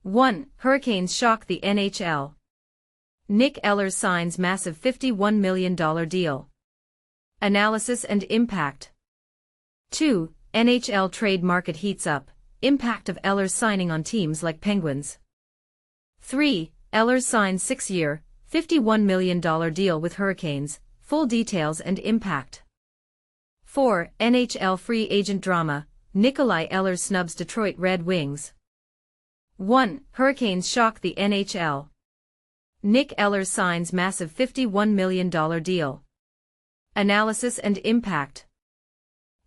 1. Hurricanes shock the NHL. Nik Ehlers signs massive $51 million deal. Analysis and impact. 2. NHL trade market heats up. Impact of Ehlers signing on teams like Penguins. 3. Ehlers signs 6-year, $51 million deal with Hurricanes. Full details and impact. 4. NHL free agent drama. Nikolaj Ehlers snubs Detroit Red Wings. 1. Hurricanes shock the NHL. Nik Ehlers signs massive $51 million deal. Analysis and impact.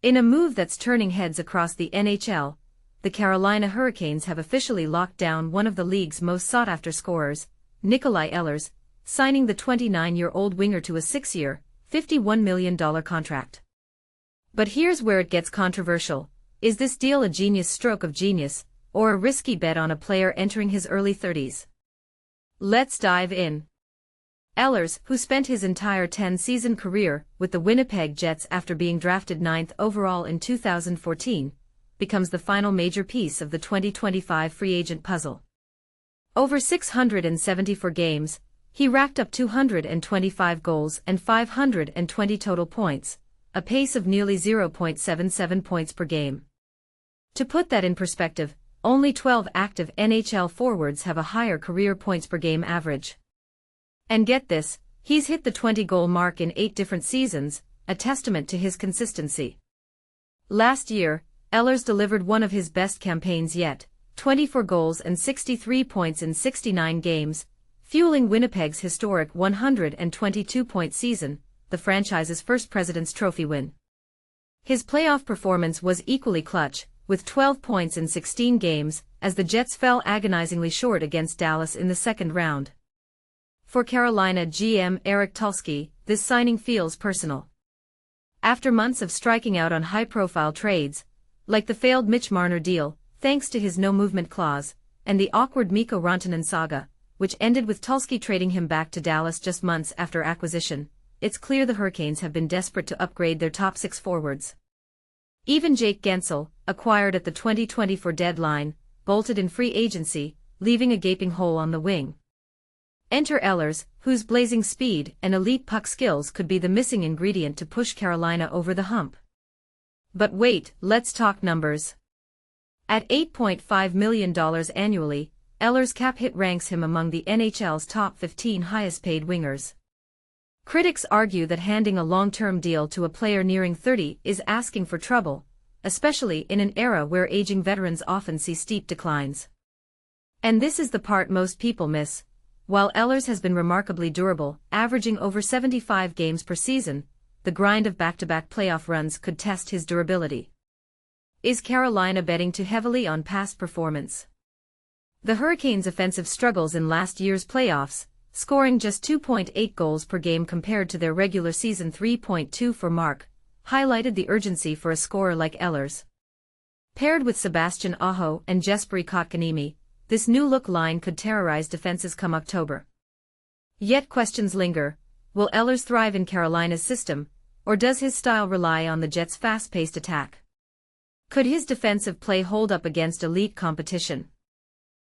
In a move that's turning heads across the NHL, the Carolina Hurricanes have officially locked down one of the league's most sought-after scorers, Nikolaj Ehlers, signing the 29-year-old winger to a 6-year, $51 million contract. But here's where it gets controversial. Is this deal a genius stroke of genius, or a risky bet on a player entering his early 30s? Let's dive in. Ehlers, who spent his entire 10-season career with the Winnipeg Jets after being drafted 9th overall in 2014, becomes the final major piece of the 2025 free agent puzzle. Over 674 games, he racked up 225 goals and 520 total points, a pace of nearly 0.77 points per game. To put that in perspective, only 12 active NHL forwards have a higher career points per game average. And get this, he's hit the 20-goal mark in 8 different seasons, a testament to his consistency. Last year, Ehlers delivered one of his best campaigns yet, 24 goals and 63 points in 69 games, fueling Winnipeg's historic 122-point season, the franchise's first President's Trophy win. His playoff performance was equally clutch, with 12 points in 16 games, as the Jets fell agonizingly short against Dallas in the second round. For Carolina GM Eric Tulsky, this signing feels personal. After months of striking out on high-profile trades, like the failed Mitch Marner deal, thanks to his no-movement clause, and the awkward Mikko Rantanen saga, which ended with Tulsky trading him back to Dallas just months after acquisition, it's clear the Hurricanes have been desperate to upgrade their top 6 forwards. Even Jake Guentzel, acquired at the 2024 deadline, bolted in free agency, leaving a gaping hole on the wing. Enter Ehlers, whose blazing speed and elite puck skills could be the missing ingredient to push Carolina over the hump. But wait, let's talk numbers. At $8.5 million annually, Ehlers' cap hit ranks him among the NHL's top 15 highest-paid wingers. Critics argue that handing a long-term deal to a player nearing 30 is asking for trouble, especially in an era where aging veterans often see steep declines. And this is the part most people miss. While Ehlers has been remarkably durable, averaging over 75 games per season, the grind of back-to-back playoff runs could test his durability. Is Carolina betting too heavily on past performance? The Hurricanes' offensive struggles in last year's playoffs, scoring just 2.8 goals per game compared to their regular season 3.24 mark, highlighted the urgency for a scorer like Ehlers. Paired with Sebastian Aho and Jesperi Kotkaniemi, this new-look line could terrorize defenses come October. Yet questions linger. Will Ehlers thrive in Carolina's system, or does his style rely on the Jets' fast-paced attack? Could his defensive play hold up against elite competition?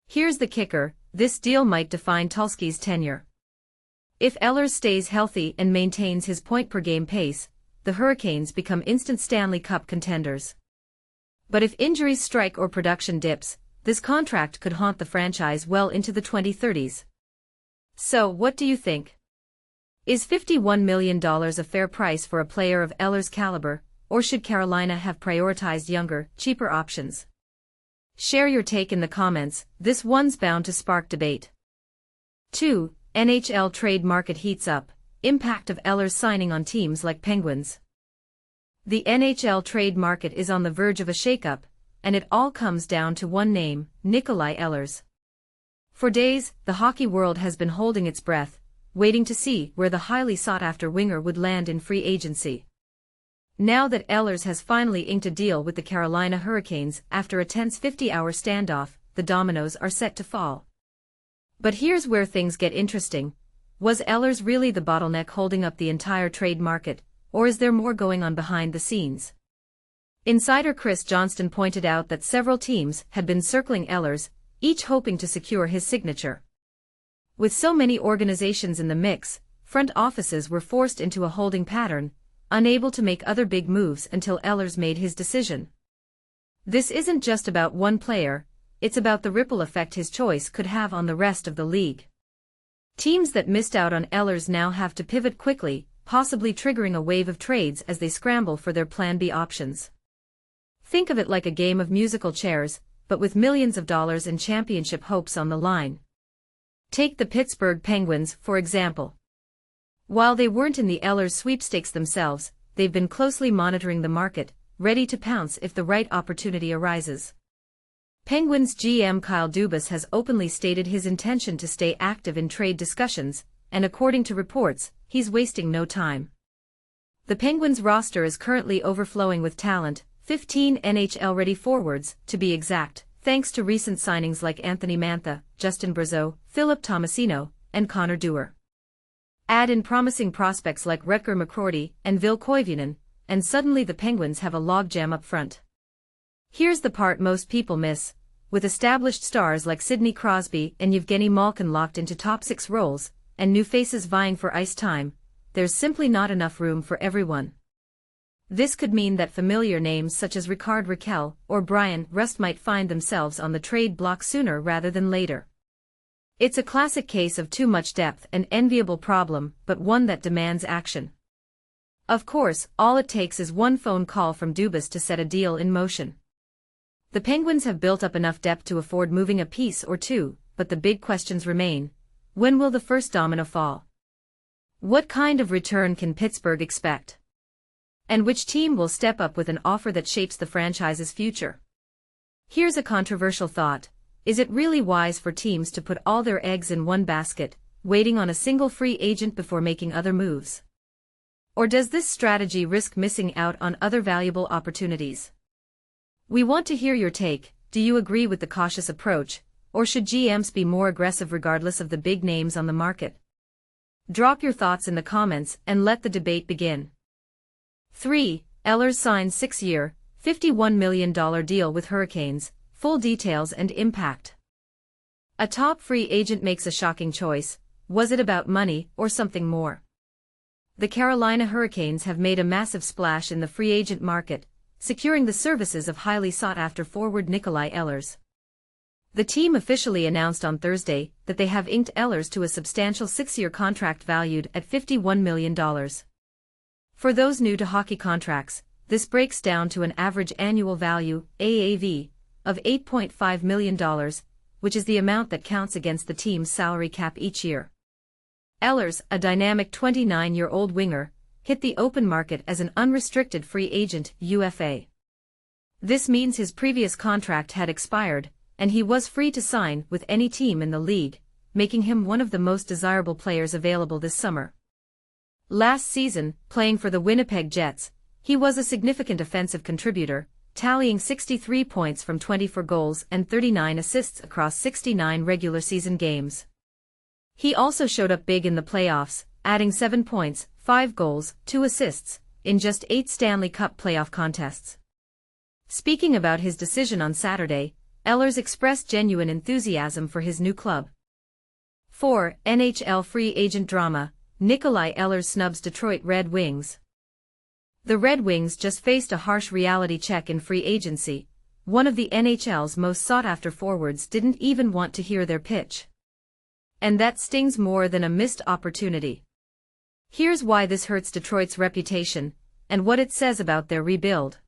Here's the kicker, this deal might define Tulsky's tenure. If Ehlers stays healthy and maintains his point-per-game pace, the Hurricanes become instant Stanley Cup contenders. But if injuries strike or production dips, this contract could haunt the franchise well into the 2030s. So, what do you think? Is $51 million a fair price for a player of Ehlers' caliber, or should Carolina have prioritized younger, cheaper options? Share your take in the comments, this one's bound to spark debate. 2. NHL trade market heats up. Impact of Ehlers signing on teams like Penguins. The NHL trade market is on the verge of a shakeup, and it all comes down to one name, Nikolaj Ehlers. For days, the hockey world has been holding its breath, waiting to see where the highly sought-after winger would land in free agency. Now that Ehlers has finally inked a deal with the Carolina Hurricanes after a tense 50-hour standoff, the dominoes are set to fall. But here's where things get interesting. Was Ehlers really the bottleneck holding up the entire trade market, or is there more going on behind the scenes? Insider Chris Johnston pointed out that several teams had been circling Ehlers, each hoping to secure his signature. With so many organizations in the mix, front offices were forced into a holding pattern, unable to make other big moves until Ehlers made his decision. This isn't just about one player, it's about the ripple effect his choice could have on the rest of the league. Teams that missed out on Ehlers now have to pivot quickly, possibly triggering a wave of trades as they scramble for their Plan B options. Think of it like a game of musical chairs, but with millions of dollars and championship hopes on the line. Take the Pittsburgh Penguins, for example. While they weren't in the Ehlers sweepstakes themselves, they've been closely monitoring the market, ready to pounce if the right opportunity arises. Penguins GM Kyle Dubas has openly stated his intention to stay active in trade discussions, and according to reports, he's wasting no time. The Penguins roster is currently overflowing with talent, 15 NHL-ready forwards, to be exact, thanks to recent signings like Anthony Mantha, Justin Brazeau, Philip Tomasino, and Connor Dewar. Add in promising prospects like Rutger McCrory and Ville Koivunen, and suddenly the Penguins have a logjam up front. Here's the part most people miss. With established stars like Sidney Crosby and Evgeny Malkin locked into top 6 roles, and new faces vying for ice time, there's simply not enough room for everyone. This could mean that familiar names such as Rickard Rakell or Brian Rust might find themselves on the trade block sooner rather than later. It's a classic case of too much depth, an enviable problem, but one that demands action. Of course, all it takes is one phone call from Dubas to set a deal in motion. The Penguins have built up enough depth to afford moving a piece or two, but the big questions remain. When will the first domino fall? What kind of return can Pittsburgh expect? And which team will step up with an offer that shapes the franchise's future? Here's a controversial thought. Is it really wise for teams to put all their eggs in one basket, waiting on a single free agent before making other moves? Or does this strategy risk missing out on other valuable opportunities? We want to hear your take. Do you agree with the cautious approach, or should GMs be more aggressive regardless of the big names on the market? Drop your thoughts in the comments and let the debate begin. 3. Ehlers signs 6-year, $51 million deal with Hurricanes. Full details and impact. A top free agent makes a shocking choice. Was it about money or something more? The Carolina Hurricanes have made a massive splash in the free agent market, securing the services of highly sought-after forward Nikolaj Ehlers. The team officially announced on Thursday that they have inked Ehlers to a substantial 6-year contract valued at $51 million. For those new to hockey contracts, this breaks down to an average annual value, AAV, of $8.5 million, which is the amount that counts against the team's salary cap each year. Ehlers, a dynamic 29-year-old winger, hit the open market as an unrestricted free agent, UFA. This means his previous contract had expired, and he was free to sign with any team in the league, making him one of the most desirable players available this summer. Last season, playing for the Winnipeg Jets, he was a significant offensive contributor, tallying 63 points from 24 goals and 39 assists across 69 regular season games. He also showed up big in the playoffs, adding 7 points, 5 goals, 2 assists, in just 8 Stanley Cup playoff contests. Speaking about his decision on Saturday, Ehlers expressed genuine enthusiasm for his new club. 4. NHL free agent drama, Nikolaj Ehlers snubs Detroit Red Wings. The Red Wings just faced a harsh reality check in free agency. One of the NHL's most sought-after forwards didn't even want to hear their pitch. And that stings more than a missed opportunity. Here's why this hurts Detroit's reputation, and what it says about their rebuild.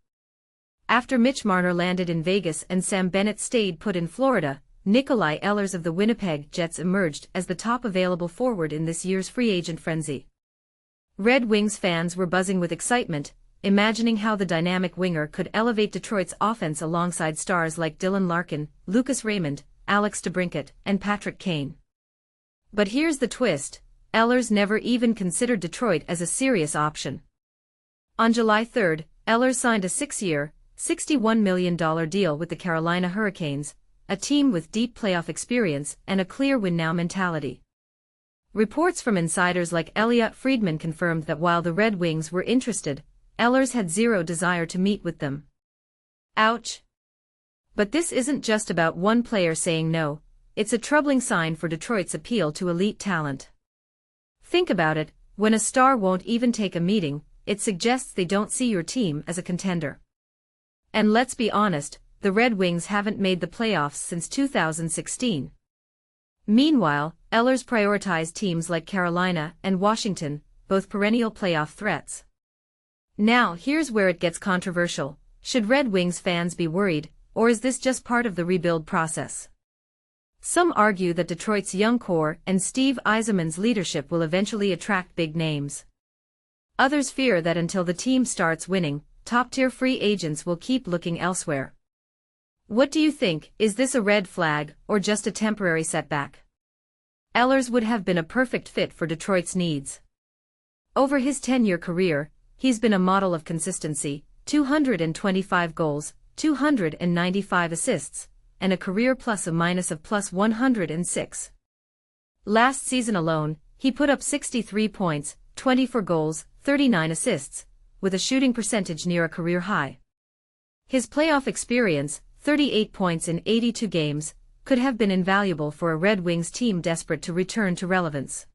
After Mitch Marner landed in Vegas and Sam Bennett stayed put in Florida, Nikolaj Ehlers of the Winnipeg Jets emerged as the top available forward in this year's free agent frenzy. Red Wings fans were buzzing with excitement, imagining how the dynamic winger could elevate Detroit's offense alongside stars like Dylan Larkin, Lucas Raymond, Alex DeBrincat, and Patrick Kane. But here's the twist, Ehlers never even considered Detroit as a serious option. On July 3, Ehlers signed a 6-year, $61 million deal with the Carolina Hurricanes, a team with deep playoff experience and a clear win-now mentality. Reports from insiders like Elliot Friedman confirmed that while the Red Wings were interested, Ehlers had zero desire to meet with them. Ouch! But this isn't just about one player saying no, it's a troubling sign for Detroit's appeal to elite talent. Think about it, when a star won't even take a meeting, it suggests they don't see your team as a contender. And let's be honest, the Red Wings haven't made the playoffs since 2016. Meanwhile, Ehlers prioritized teams like Carolina and Washington, both perennial playoff threats. Now here's where it gets controversial. Should Red Wings fans be worried, or is this just part of the rebuild process? Some argue that Detroit's young core and Steve Yzerman's leadership will eventually attract big names. Others fear that until the team starts winning, top-tier free agents will keep looking elsewhere. What do you think? Is this a red flag, or just a temporary setback? Ehlers would have been a perfect fit for Detroit's needs. Over his 10-year career, he's been a model of consistency, 225 goals, 295 assists, and a career plus-minus of plus 106. Last season alone, he put up 63 points, 24 goals, 39 assists, with a shooting percentage near a career high. His playoff experience, 38 points in 82 games, could have been invaluable for a Red Wings team desperate to return to relevance.